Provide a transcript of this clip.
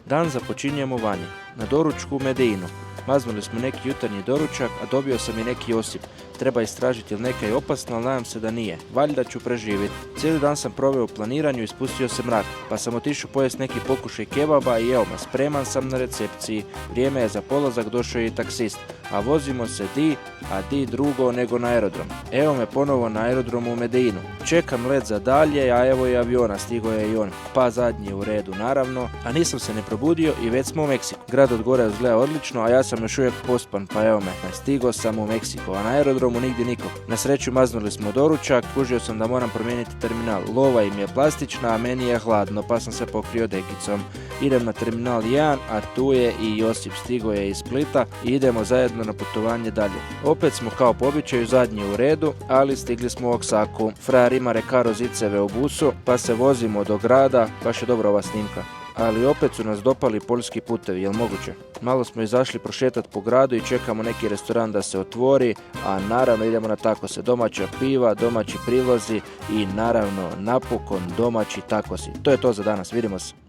Dan započinjemo vani, na doručku u Medinu. Maznuli smo neki jutarnji doručak, a dobio sam i neki osip. Treba istražiti ili neka je opasna, ali nadam se da nije. Valjda ću preživjeti. Cijeli dan sam proveo u planiranju i spustio se mrak, pa sam otišao pojesti neki pokušaj kebaba i evo me, spreman sam na recepciji. Vrijeme je za polazak, došao je i taksist. A vozimo se di drugo nego na aerodrom. Evo me ponovo na aerodromu u Medinu. Čekam let za dalje, a evo i aviona, stigo je i on. Pa zadnji u redu, naravno. A nisam se ne probudio i već smo u Meksiku. Grad od gore izgleda odlično, a ja sam još uvijek pospan, pa evo me, stigo sam u Meksiku, a na aerodromu nigdje nikog. Na sreću maznuli smo doručak, kužio sam da moram promijeniti terminal. Lova im je plastična, a meni je hladno, pa sam se pokrio dekicom. Idem na terminal 1, a tu je i Josip, stigo je iz Splita i idemo zajedno na putovanje dalje. Opet smo kao po običaju zadnji u redu, ali stigli smo u Oksaku. Frajer ima Recaro ziceve u busu, pa se vozimo do grada, baš je dobra ova snimka. Ali opet su nas dopali poljski putevi, jel moguće? Malo smo izašli prošetati po gradu i čekamo neki restoran da se otvori, a naravno idemo na takose, domaća piva, domaći prilozi i naravno napokon domaći takosi. To je to za danas, vidimo se.